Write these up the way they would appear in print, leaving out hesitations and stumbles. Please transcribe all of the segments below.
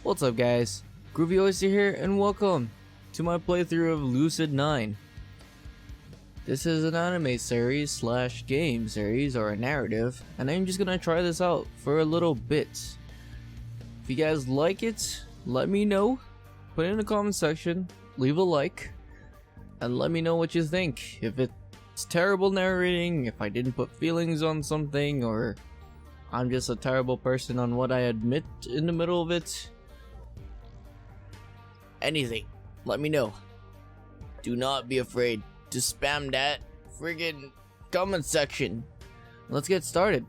What's up guys, GroovyOyster here and welcome to my playthrough of Lucid9. This is an anime series slash game series or a narrative, and I'm just gonna try this out for a little bit. If you guys like it, let me know, put it in the comment section, leave a like, and let me know what you think. If it's terrible narrating, if I didn't put feelings on something, or I'm just a terrible person on what I admit in the middle of it. Anything, let me know. Do not be afraid to spam that friggin' comment section. Let's get started.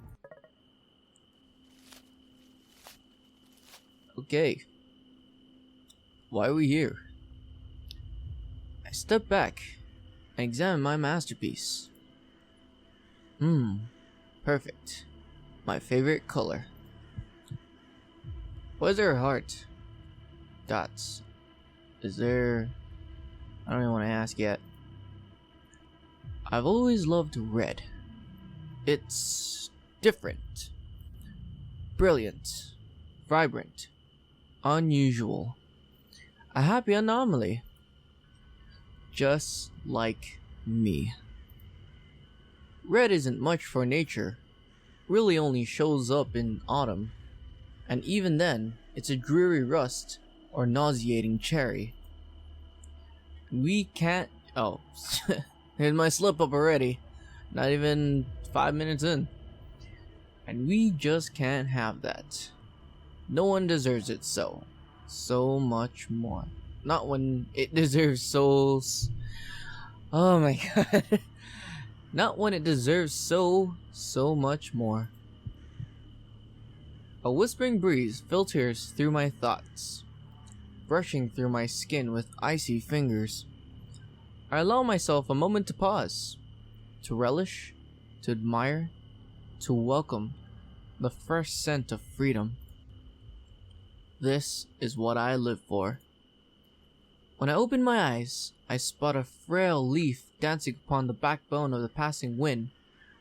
Okay. Why are we here? I step back and examine my masterpiece. Perfect. My favorite color. Why is there a heart? Dots. Is there... I don't even want to ask yet. I've always loved red. It's different. Brilliant. Vibrant. Unusual. A happy anomaly. Just like me. Red isn't much for nature. Really only shows up in autumn. And even then, it's a dreary rust or nauseating cherry. We can't... Oh, here's my slip up already. Not even 5 minutes in. And we just can't have that. No one deserves it so much more. Not when it deserves so... Oh my god. Not when it deserves so much more. A whispering breeze filters through my thoughts, brushing through my skin with icy fingers. I allow myself a moment to pause, to relish, to admire, to welcome the fresh scent of freedom. This is what I live for. When I open my eyes, I spot a frail leaf dancing upon the backbone of the passing wind,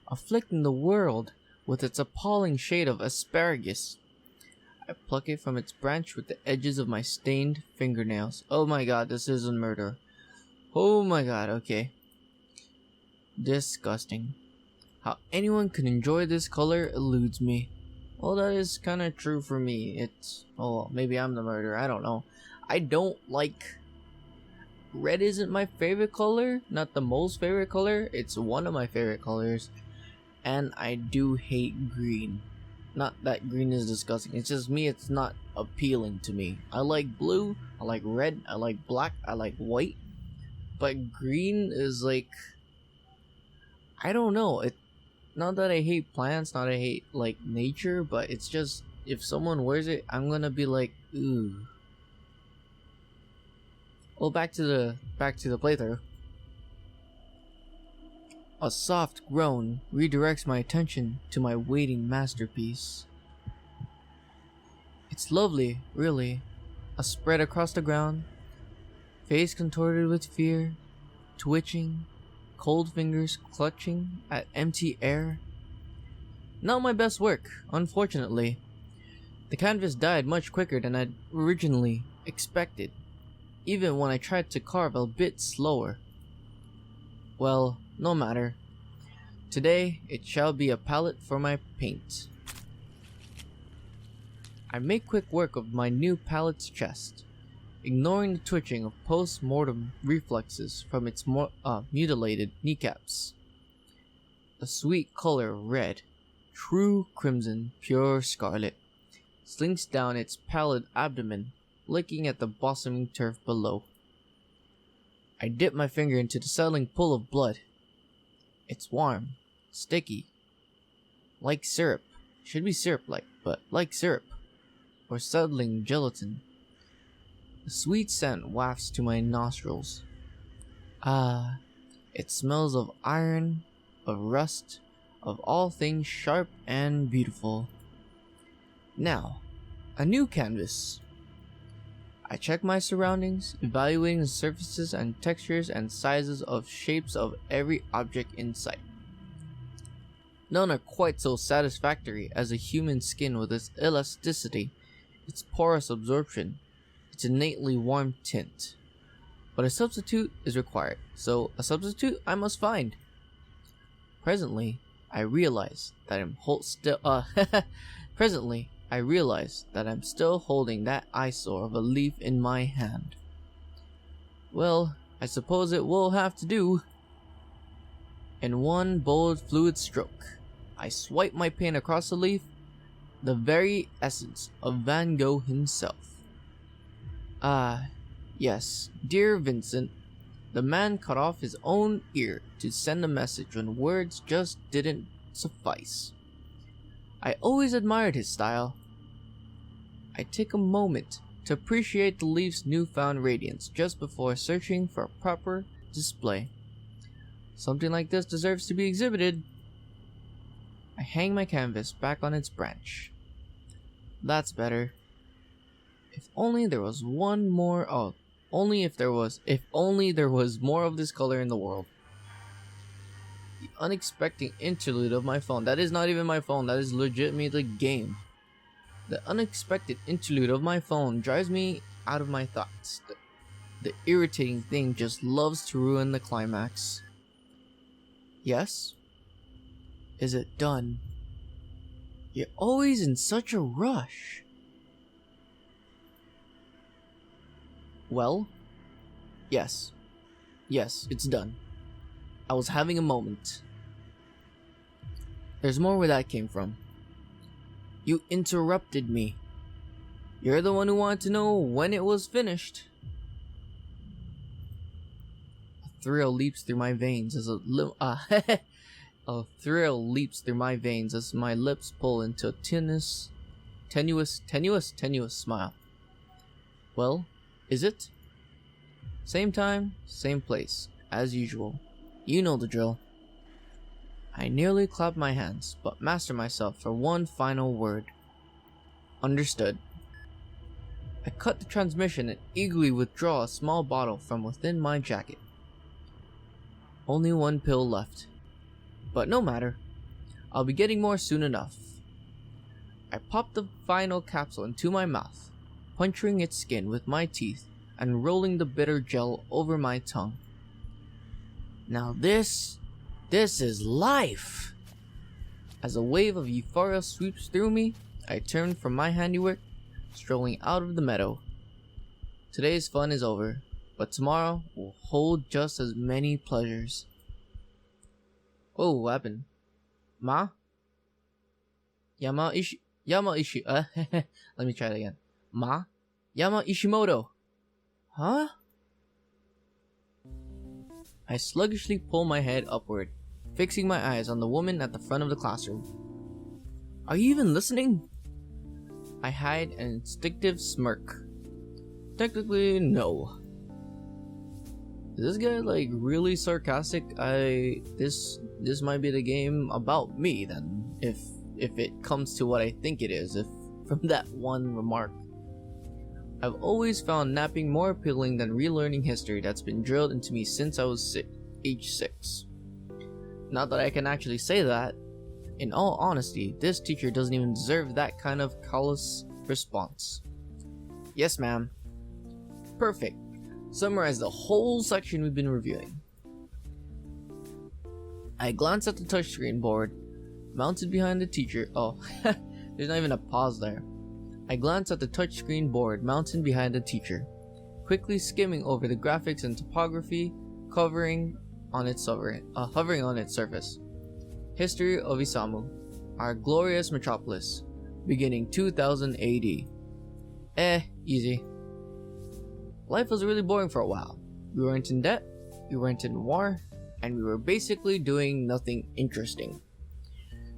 afflicting the world with its appalling shade of asparagus. I pluck it from its branch with the edges of my stained fingernails. Oh my god, this is a murder. Oh my god, okay. Disgusting. How anyone can enjoy this color eludes me. Well, that is kind of true for me. It's... oh, well, maybe I'm the murderer, I don't know. I don't like... Red isn't my favorite color. Not the most favorite color. It's one of my favorite colors. And I do hate green. Not that green is disgusting. It's just me, it's not appealing to me. I like blue. I like red. I like black. I like white. But green is like... I don't know. It... Not that I hate plants. Not that I hate like nature. But it's just... if someone wears it, I'm gonna be like, ooh. Well, back to the playthrough. A soft groan redirects my attention to my waiting masterpiece. It's lovely, really. A spread across the ground, face contorted with fear, twitching, cold fingers clutching at empty air. Not my best work, unfortunately. The canvas died much quicker than I'd originally expected, even when I tried to carve a bit slower. Well, no matter. Today, it shall be a palette for my paint. I make quick work of my new palette's chest, ignoring the twitching of post-mortem reflexes from its mutilated kneecaps. The sweet color of red, true crimson, pure scarlet, slinks down its pallid abdomen, licking at the blossoming turf below. I dip my finger into the settling pool of blood. It's warm, sticky, like syrup. Should be syrup-like, but like syrup, or settling gelatin. The sweet scent wafts to my nostrils. Ah, it smells of iron, of rust, of all things sharp and beautiful. Now, a new canvas. I check my surroundings, evaluating the surfaces and textures and sizes of shapes of every object in sight. None are quite so satisfactory as a human skin with its elasticity, its porous absorption, its innately warm tint. But a substitute is required, so a substitute I must find. Presently, I realize that I'm still holding that eyesore of a leaf in my hand. Well, I suppose it will have to do. In one bold fluid stroke, I swipe my pen across the leaf, the very essence of Van Gogh himself. Ah, yes, dear Vincent, the man cut off his own ear to send a message when words just didn't suffice. I always admired his style. I take a moment to appreciate the leaf's newfound radiance just before searching for a proper display. Something like this deserves to be exhibited. I hang my canvas back on its branch. That's better. If only there was one more. If only there was more of this color in the world. The unexpected interlude of my phone. That is not even my phone. That is legitimately the game. The unexpected interlude of my phone drives me out of my thoughts. The irritating thing just loves to ruin the climax. Yes? Is it done? You're always in such a rush. Well? Yes. Yes, it's done. I was having a moment. There's more where that came from. You interrupted me. You're the one who wanted to know when it was finished. A thrill leaps through my veins as my lips pull into a tenuous smile. Well, is it? Same time, same place, as usual. You know the drill. I nearly clap my hands, but master myself for one final word. Understood. I cut the transmission and eagerly withdraw a small bottle from within my jacket. Only one pill left. But no matter. I'll be getting more soon enough. I pop the final capsule into my mouth, puncturing its skin with my teeth and rolling the bitter gel over my tongue. Now this is life! As a wave of euphoria sweeps through me, I turn from my handiwork, strolling out of the meadow. Today's fun is over, but tomorrow will hold just as many pleasures. Oh, what happened? Ma? Let me try it again. Ma? Yama Ishimoto. Huh? I sluggishly pull my head upward, fixing my eyes on the woman at the front of the classroom. Are you even listening? I hide an instinctive smirk. Technically, no. Is this guy like really sarcastic? This might be the game about me then, if it comes to what I think it is, if from that one remark. I've always found napping more appealing than relearning history that's been drilled into me since I was age 6. Not that I can actually say that. In all honesty, this teacher doesn't even deserve that kind of callous response. Yes, ma'am. Perfect. Summarize the whole section we've been reviewing. I glance at the touchscreen board mounted behind the teacher. Oh, there's not even a pause there. I glance at the touchscreen board mounted behind the teacher, quickly skimming over the graphics and topography, hovering on its surface. History of Isamu, our glorious metropolis, beginning 2000 AD. Easy. Life was really boring for a while. We weren't in debt, we weren't in war, and we were basically doing nothing interesting.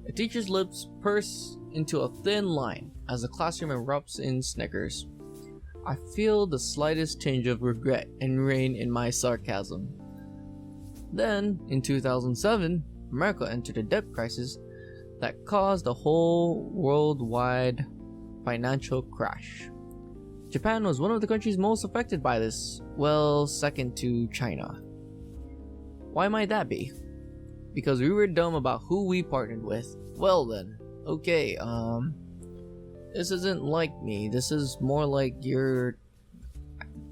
The teacher's lips purse into a thin line as the classroom erupts in snickers. I feel the slightest tinge of regret ingrained in my sarcasm. Then, in 2007, America entered a debt crisis that caused a whole worldwide financial crash. Japan was one of the countries most affected by this, well, second to China. Why might that be? Because we were dumb about who we partnered with. Well then, okay, This isn't like me. This is more like you're...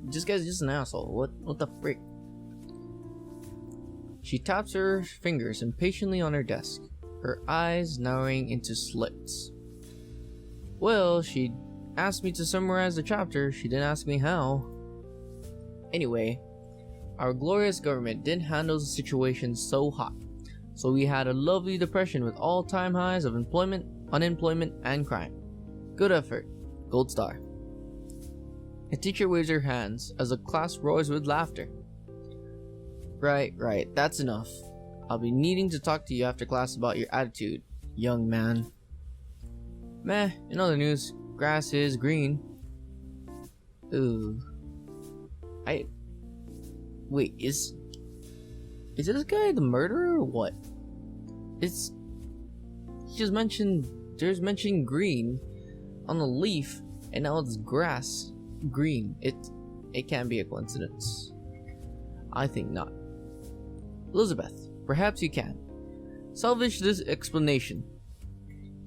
This guy's just an asshole. What the frick? She taps her fingers impatiently on her desk, her eyes narrowing into slits. Well, she asked me to summarize the chapter. She didn't ask me how. Anyway, our glorious government didn't handle the situation so hot, so we had a lovely depression with all-time highs of employment, unemployment, and crime. Good effort. Gold star. A teacher waves her hands as the class roars with laughter. Right, that's enough. I'll be needing to talk to you after class about your attitude, young man. Meh, in other news, grass is green. Ooh. Wait, is this guy the murderer or what? He just mentioned, there's mentioning green on the leaf, and now it's grass green. It can't be a coincidence. I think not. Elizabeth, perhaps you can. Salvage this explanation.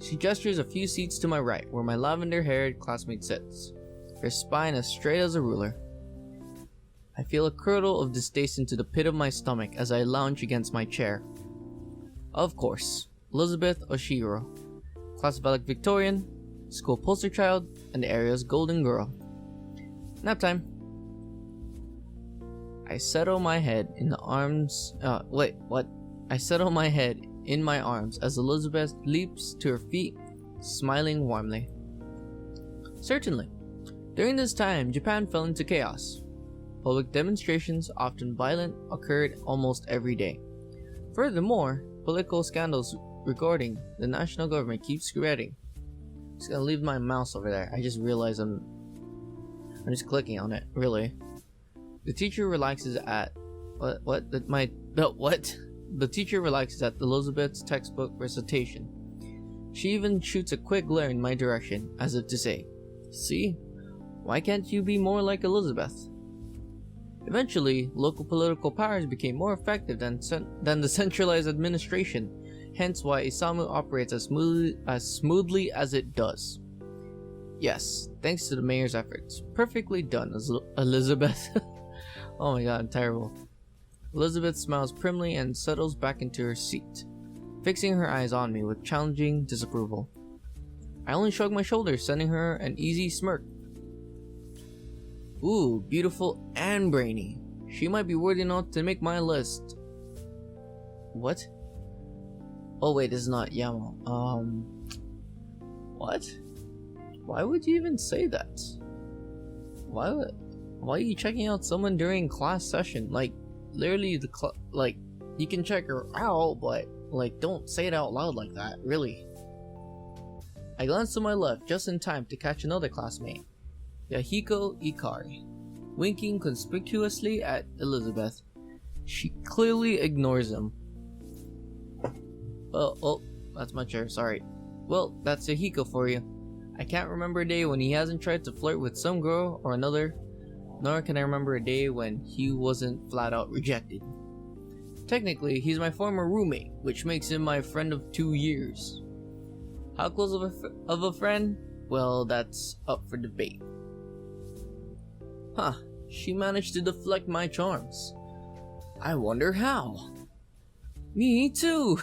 She gestures a few seats to my right, where my lavender-haired classmate sits, her spine as straight as a ruler. I feel a curdle of distaste into the pit of my stomach as I lounge against my chair. Of course, Elizabeth Oshiro, class valedictorian, school poster child, and the area's golden girl. Nap time. I settle my head in the arms. I settle my head in my arms as Elizabeth leaps to her feet, smiling warmly. Certainly. During this time, Japan fell into chaos. Public demonstrations, often violent, occurred almost every day. Furthermore, political scandals regarding the national government keep spreading. I'm just gonna leave my mouse over there. I just realized I'm just clicking on it. Really. The teacher relaxes at The teacher relaxes at Elizabeth's textbook recitation. She even shoots a quick glare in my direction, as if to say, "See, why can't you be more like Elizabeth?" Eventually, local political powers became more effective than the centralized administration, hence why Isamu operates as smoothly as it does. Yes, thanks to the mayor's efforts. Perfectly done, Elizabeth. Oh my god, I'm terrible. Elizabeth smiles primly and settles back into her seat, fixing her eyes on me with challenging disapproval. I only shrug my shoulders, sending her an easy smirk. Ooh, beautiful and brainy. She might be worthy enough to make my list. What? Oh wait, this is not Yamo. What? Why would you even say that? Why are you checking out someone during class session? Like, literally you can check her out, but don't say it out loud like that, really. I glance to my left just in time to catch another classmate, Yahiko Ikari, winking conspicuously at Elizabeth. She clearly ignores him. Oh, that's my chair, sorry. Well, that's Yahiko for you. I can't remember a day when he hasn't tried to flirt with some girl or another, nor can I remember a day when he wasn't flat out rejected. Technically, he's my former roommate, which makes him my friend of 2 years. How close of a friend? Well, that's up for debate. Huh, she managed to deflect my charms. I wonder how. Me too!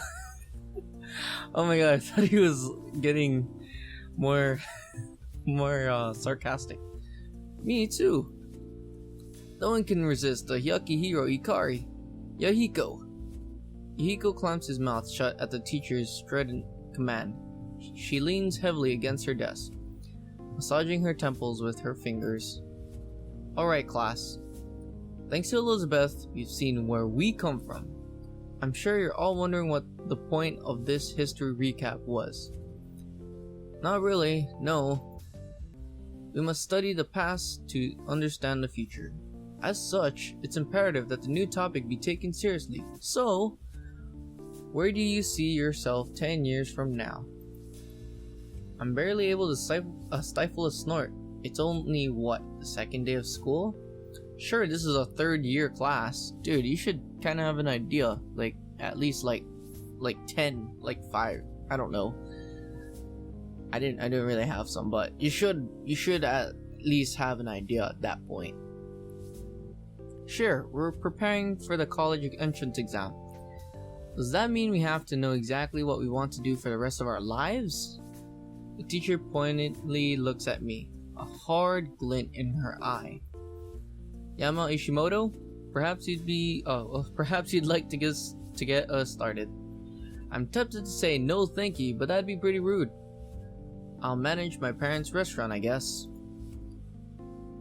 Oh my god, I thought he was getting more sarcastic. Me too. No one can resist the Yakihiro Ikari. Yahiko. Yahiko clamps his mouth shut at the teacher's strident command. She leans heavily against her desk, massaging her temples with her fingers. Alright, class. Thanks to Elizabeth, we've seen where we come from. I'm sure you're all wondering what the point of this history recap was. Not really, no. We must study the past to understand the future. As such, it's imperative that the new topic be taken seriously. So, where do you see yourself 10 years from now? I'm barely able to stifle a snort. It's only, what, the second day of school? Sure, this is a 3rd year class. Dude, you should kind of have an idea. At least 10, 5. I don't know. I didn't really have some, but you should at least have an idea at that point. Sure, we're preparing for the college entrance exam. Does that mean we have to know exactly what we want to do for the rest of our lives? The teacher pointedly looks at me, a hard glint in her eye. Yama Ishimoto, perhaps you'd like to get us started. I'm tempted to say no thank you, but that'd be pretty rude. I'll manage my parents' restaurant, I guess.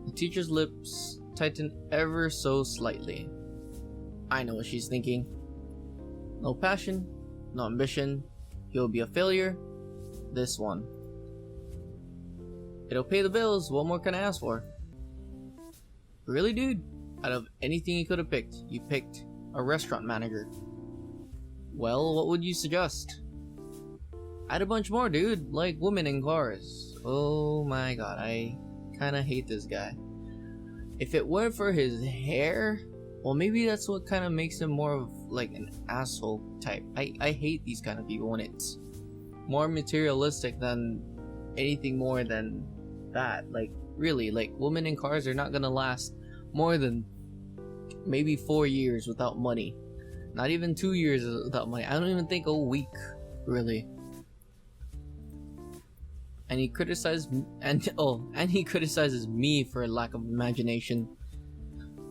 The teacher's lips tighten ever so slightly. I know what she's thinking. No passion, no ambition, he'll be a failure. This one. It'll pay the bills, what more can I ask for? Really, dude? Out of anything you could have picked, you picked a restaurant manager. Well, what would you suggest? I had a bunch more, dude, like women in cars. Oh my god, I kinda hate this guy. If it weren't for his hair, well, maybe that's what kind of makes him more of like an asshole type. I hate these kind of people when it's more materialistic than anything more than that. Like, really, like women in cars are not gonna last more than maybe 4 years without money. Not even 2 years without money. I don't even think a week, really. And he criticizes me for a lack of imagination.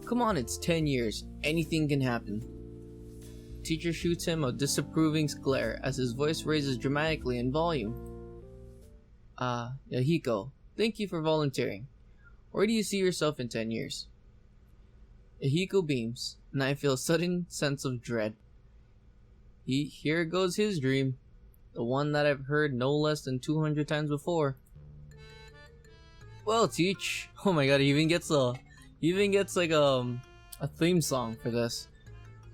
Come on, it's 10 years. Anything can happen. Teacher shoots him a disapproving glare as his voice raises dramatically in volume. Yahiko, thank you for volunteering. Where do you see yourself in 10 years? Yahiko beams, and I feel a sudden sense of dread. Here goes his dream. The one that I've heard no less than 200 times before. Well, Teach. Oh my god, he even gets like a theme song for this.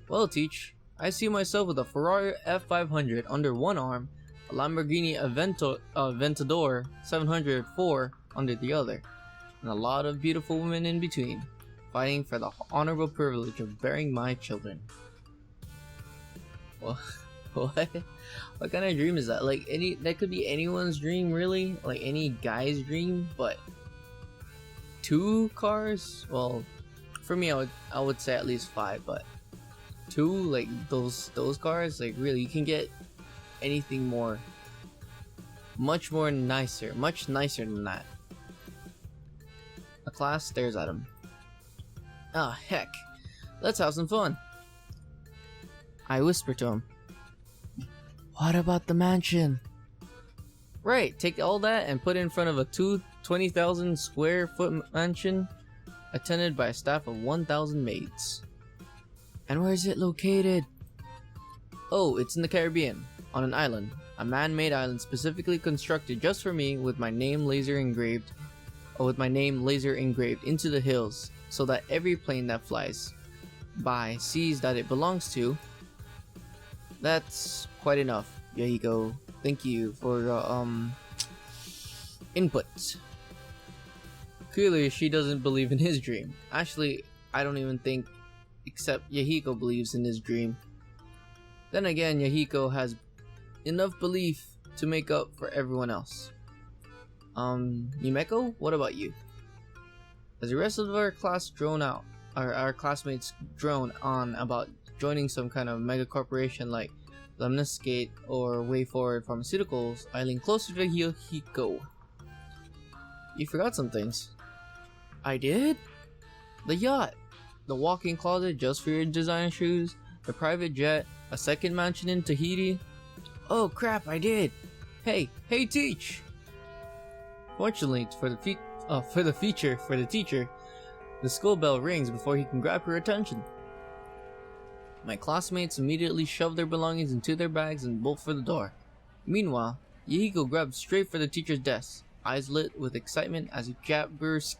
Well, Teach, I see myself with a Ferrari F500 under one arm, a Lamborghini Aventador 704 under the other, and a lot of beautiful women in between, fighting for the honorable privilege of bearing my children. Well, what? What kind of dream is that? Like, that could be anyone's dream, really? Like any guy's dream, but 2 cars? Well, for me, I would say at least 5, but 2, like those cars, like really, you can get anything more, much nicer than that. The class stares at him. Ah, heck, let's have some fun. I whisper to him. What about the mansion? Right, take all that and put it in front of a 20,000 square foot mansion attended by a staff of 1,000 maids. And where is it located? Oh, it's in the Caribbean, on an island, a man-made island specifically constructed just for me with my name laser engraved into the hills, so that every plane that flies by sees that it belongs to. That's quite enough, Yahiko. Thank you for your input. Clearly, she doesn't believe in his dream. Actually, I don't even think except Yahiko believes in his dream. Then again, Yahiko has enough belief to make up for everyone else. Yumeko, what about you? As the rest of our class our classmates drone on about joining some kind of mega corporation like Lemniscate or Way Forward Pharmaceuticals, I lean closer to Yahiko. You forgot some things. I did? The yacht, the walk-in closet just for your designer shoes, the private jet, a second mansion in Tahiti. Oh crap, I did. Hey, Teach! Fortunately for the teacher, the school bell rings before he can grab her attention. My classmates immediately shove their belongings into their bags and bolt for the door. Meanwhile, Yahiko grabs straight for the teacher's desk, eyes lit with excitement as he jabbers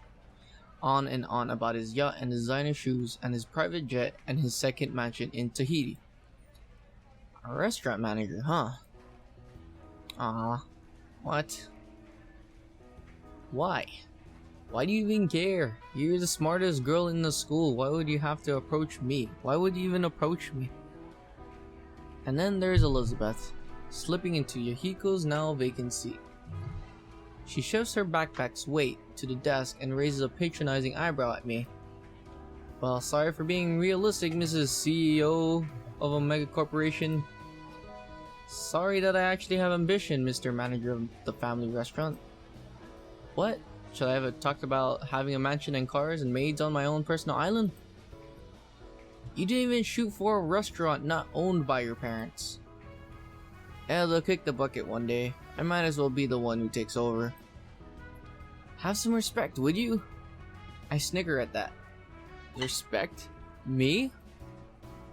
on and on about his yacht and designer shoes and his private jet and his second mansion in Tahiti. A restaurant manager, huh? What? Why? Why do you even care? You're the smartest girl in the school. Why would you have to approach me? Why would you even approach me? And then there's Elizabeth, slipping into Yahiko's now vacant seat. She shifts her backpack's weight to the desk and raises a patronizing eyebrow at me. Well, sorry for being realistic, Mrs. CEO of a mega corporation. Sorry that I actually have ambition, Mr. Manager of the family restaurant. What? Should I have talked about having a mansion and cars and maids on my own personal island? You didn't even shoot for a restaurant not owned by your parents. Yeah, they'll kick the bucket one day. I might as well be the one who takes over. Have some respect, would you? I snicker at that. Respect? Me?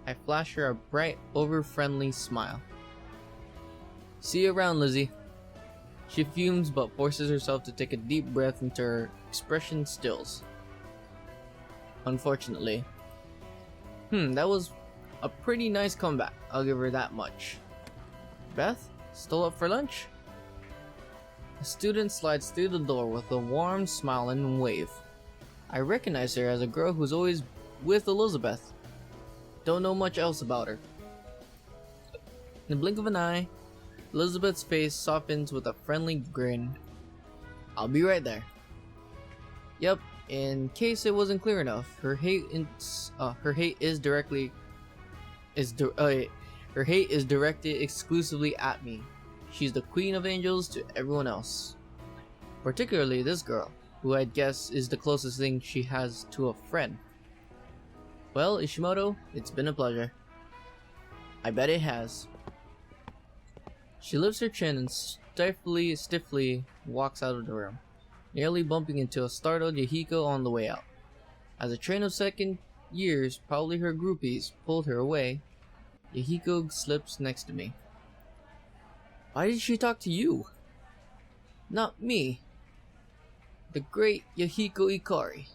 I flash her a bright, over-friendly smile. See you around, Lizzie. She fumes but forces herself to take a deep breath until her expression stills. Unfortunately. That was a pretty nice comeback, I'll give her that much. Beth, still up for lunch? A student slides through the door with a warm smile and wave. I recognize her as a girl who's always with Elizabeth. Don't know much else about her. In the blink of an eye, Elizabeth's face softens with a friendly grin. I'll be right there. Yep, in case it wasn't clear enough, her hate is directed exclusively at me. She's the queen of angels to everyone else. Particularly this girl, who I'd guess is the closest thing she has to a friend. Well, Ishimoto, it's been a pleasure. I bet it has. She lifts her chin and stiffly walks out of the room, nearly bumping into a startled Yahiko on the way out. As a train of second years, probably her groupies, pulled her away, Yahiko slips next to me. Why did she talk to you? Not me. The great Yahiko Ikari.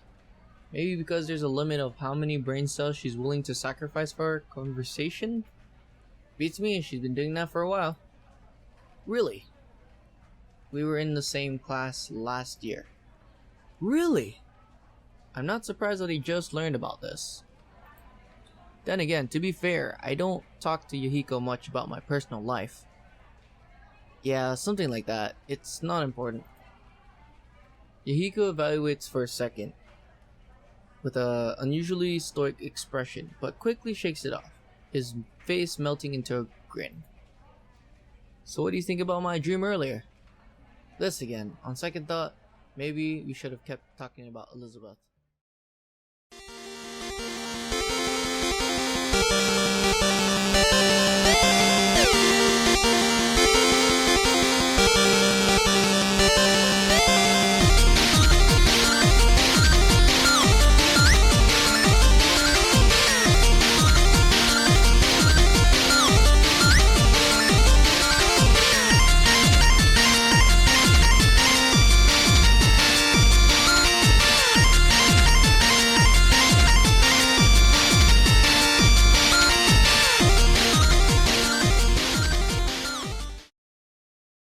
Maybe because there's a limit of how many brain cells she's willing to sacrifice for our conversation? Beats me, she's been doing that for a while. Really? We were in the same class last year. Really? I'm not surprised that he just learned about this. Then again, to be fair, I don't talk to Yahiko much about my personal life. Yeah, something like that. It's not important. Yahiko evaluates for a second, with an unusually stoic expression, but quickly shakes it off, his face melting into a grin. So what do you think about my dream earlier? This again, on second thought, maybe we should have kept talking about Elizabeth.